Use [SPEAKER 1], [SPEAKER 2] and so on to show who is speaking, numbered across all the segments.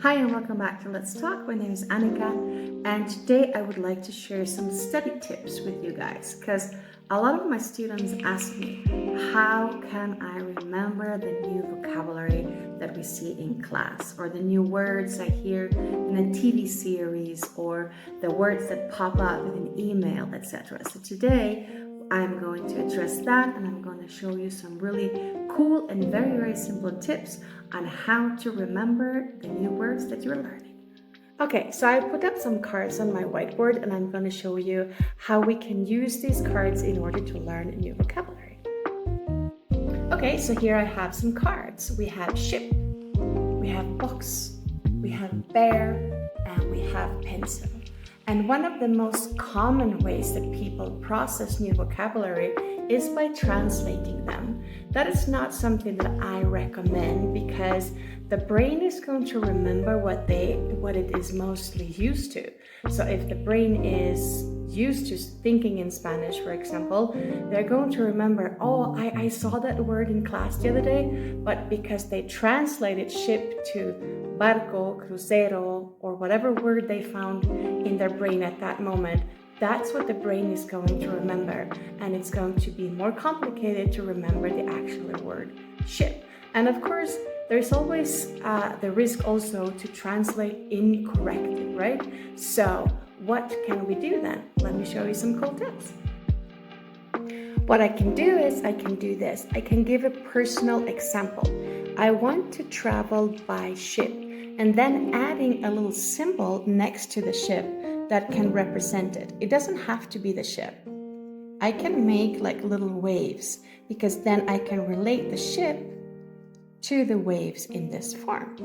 [SPEAKER 1] Hi and welcome back to Let's Talk. My name is Annika, and today I would like to share some study tips with you guys because a lot of my students ask me, how can I remember the new vocabulary that we see in class, or the new words I hear in a TV series, or the words that pop up in an email, etc. So today I'm going to address that, and I'm going to show you some really cool and very simple tips on how to remember the new words that you're learning. Okay, so I put up some cards on my whiteboard, and I'm going to show you how we can use these cards in order to learn a new vocabulary. Okay, so here I have some cards. We have ship, we have box, we have bear, and we have pencil. And one of the most common ways that people process new vocabulary is by translating them. That is not something that I recommend because the brain is going to remember what it is mostly used to. So if the brain is used to thinking in Spanish, for example, they're going to remember, oh, I saw that word in class the other day, but because they translated ship to barco, crucero, or whatever word they found in their brain at that moment, that's what the brain is going to remember, and it's going to be more complicated to remember the actual word ship. And of course, there's always the risk also to translate incorrectly, right? So what can we do then? Let me show you some cool tips. What I can do is I can do this. I can give a personal example. I want to travel by ship, and then adding a little symbol next to the ship that can represent it. It doesn't have to be the ship. I can make like little waves, because then I can relate the ship to the waves in this form.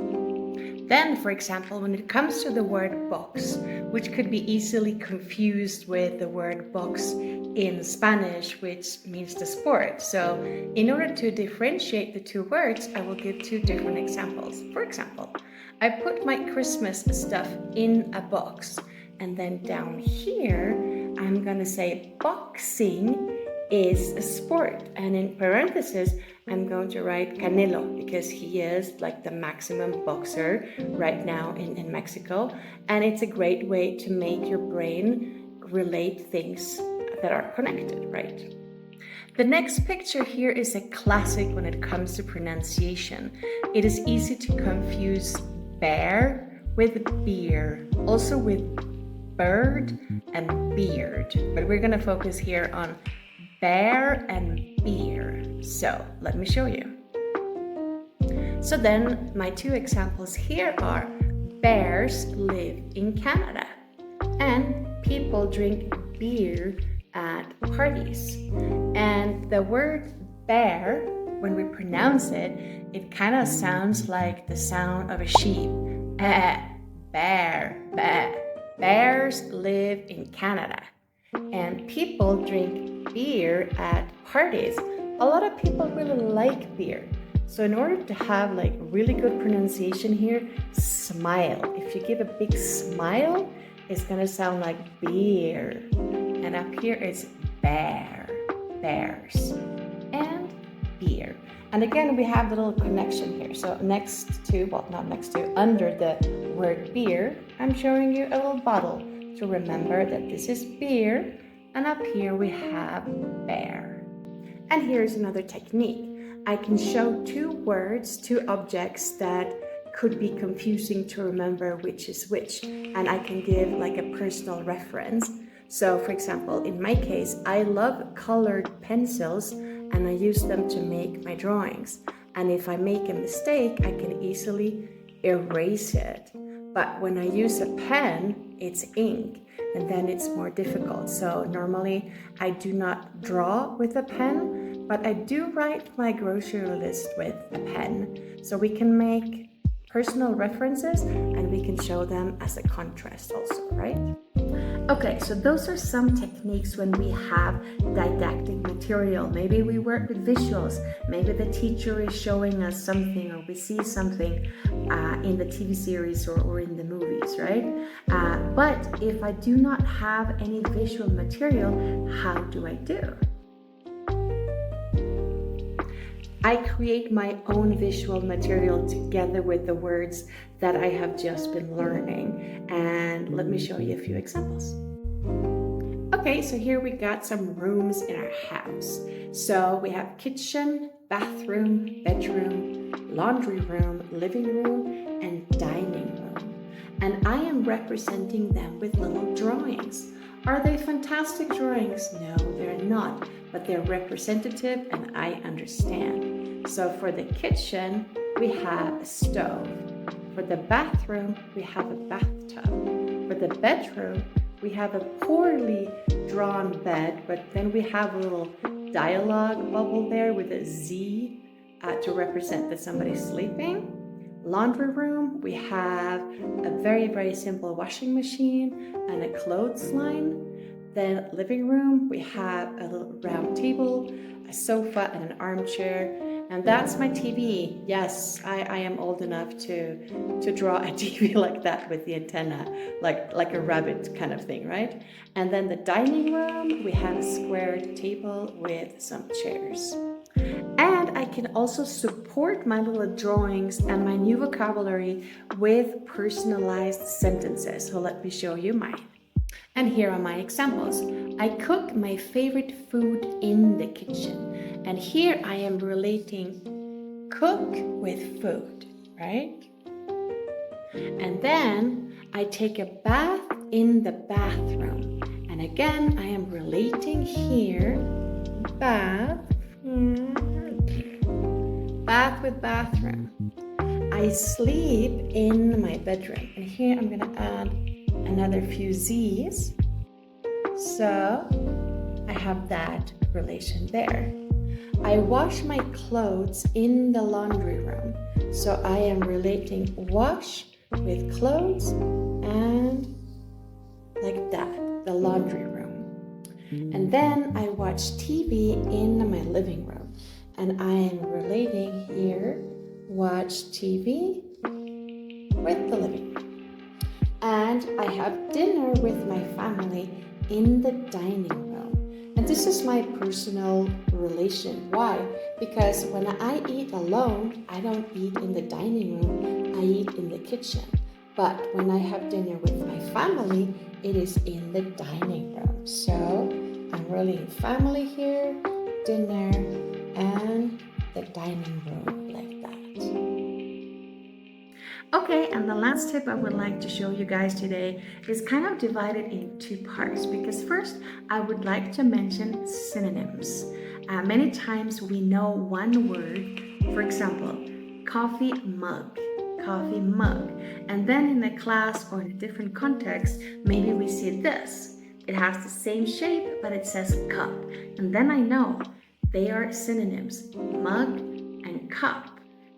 [SPEAKER 1] Then, for example, when it comes to the word box, which could be easily confused with the word box in Spanish, which means the sport. So in order to differentiate the two words, I will give two different examples. For example, I put my Christmas stuff in a box, and then down here, I'm gonna say boxing is a sport, and in parentheses I'm going to write Canelo, because he is like the maximum boxer right now in Mexico, and it's a great way to make your brain relate things that are connected, right? The next picture here is a classic when it comes to pronunciation. It is easy to confuse bear with beer, also with bird and beard, but we're gonna focus here on bear and beer. So let me show you. So then my two examples here are bears live in Canada and people drink beer at parties. And the word bear, when we pronounce it, it kind of sounds like the sound of a sheep. Bear, bear. Bears live in Canada and people drink beer at parties. A lot of people really like beer. So in order to have like really good pronunciation here, smile. If you give a big smile, it's gonna sound like beer. And up here it's bear, bears, and beer. And again, we have the little connection here. So under the word beer, I'm showing you a little bottle to remember that this is beer, and up here we have bear. And here's another technique. I can show two words, two objects that could be confusing to remember which is which, and I can give like a personal reference. So for example, in my case, I love colored pencils and I use them to make my drawings. And if I make a mistake, I can easily erase it. But when I use a pen, it's ink, and then it's more difficult. So normally I do not draw with a pen, but I do write my grocery list with a pen. So we can make personal references and we can show them as a contrast also, right? Okay, so those are some techniques when we have didactic material. Maybe we work with visuals, maybe the teacher is showing us something, or we see something in the TV series or in the movies, right? But if I do not have any visual material, how do I do? I create my own visual material together with the words that I have just been learning. And let me show you a few examples. Okay, so here we got some rooms in our house. So we have kitchen, bathroom, bedroom, laundry room, living room, and dining room. And I am representing them with little drawings. Are they fantastic drawings? No, they're not, but they're representative and I understand. So for the kitchen, we have a stove. For the bathroom, we have a bathtub. For the bedroom, we have a poorly drawn bed, but then we have a little dialogue bubble there with a Z to represent that somebody's sleeping. Laundry room, we have a very, very simple washing machine and a clothesline. Then living room, we have a little round table, a sofa, and an armchair. And that's my TV. Yes, I am old enough to draw a TV like that with the antenna, like a rabbit kind of thing, right? And then the dining room, we have a squared table with some chairs. And I can also support my little drawings and my new vocabulary with personalized sentences. So let me show you mine. And here are my examples. I cook my favorite food in the kitchen. And here I am relating cook with food, right? And then I take a bath in the bathroom. And again, I am relating here bath with bathroom. I sleep in my bedroom. And here I'm going to add another few Z's. So I have that relation there. I wash my clothes in the laundry room. So I am relating wash with clothes and like that, the laundry room. And then I watch TV in my living room. And I am relating here, watch TV with the living room. And I have dinner with my family in the dining room. And this is my personal relation. Why? Because when I eat alone, I don't eat in the dining room, I eat in the kitchen. But when I have dinner with my family, it is in the dining room. So I'm relating family here, dinner, and the dining room like that. Okay, and the last tip I would like to show you guys today is kind of divided in two parts, because first I would like to mention synonyms. Many times we know one word, for example, coffee mug, and then in a class or in a different context, maybe we see this. It has the same shape, but it says cup, and then I know they are synonyms, mug and cup.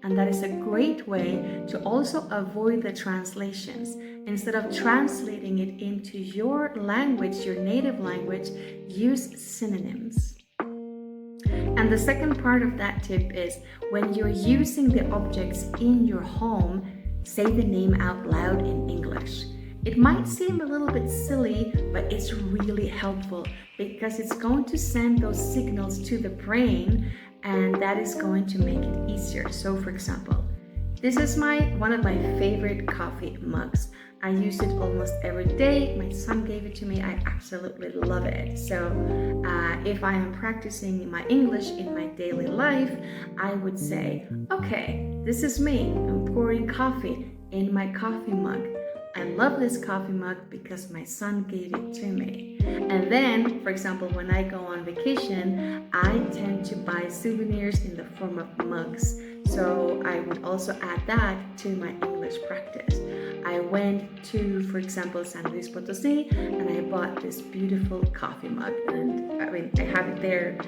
[SPEAKER 1] And that is a great way to also avoid the translations. Instead of translating it into your language, your native language, use synonyms. And the second part of that tip is when you're using the objects in your home, say the name out loud in English. It might seem a little bit silly, but it's really helpful because it's going to send those signals to the brain, and that is going to make it easier. So for example, this is one of my favorite coffee mugs. I use it almost every day. My son gave it to me. I absolutely love it. So if I am practicing my English in my daily life, I would say, okay, this is me. I'm pouring coffee in my coffee mug. I love this coffee mug because my son gave it to me. And then, for example, when I go on vacation, I tend to buy souvenirs in the form of mugs. So I would also add that to my English practice. I went to, for example, San Luis Potosí, and I bought this beautiful coffee mug. And I have it there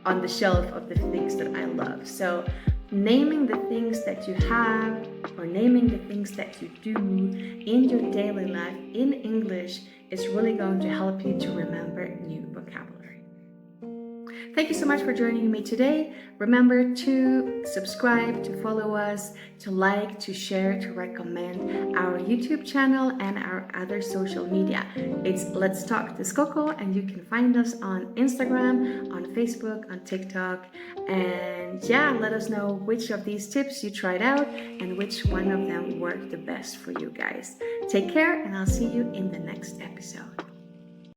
[SPEAKER 1] on the shelf of the things that I love. So naming the things that you have or naming the things that you do in your daily life in English is really going to help you to remember new vocabulary. Thank you so much for joining me today. Remember to subscribe, to follow us, to like, to share, to recommend our YouTube channel and our other social media. It's Let's Talk Texcoco, and you can find us on Instagram, on Facebook, on TikTok. And yeah, let us know which of these tips you tried out and which one of them worked the best for you guys. Take care, and I'll see you in the next episode.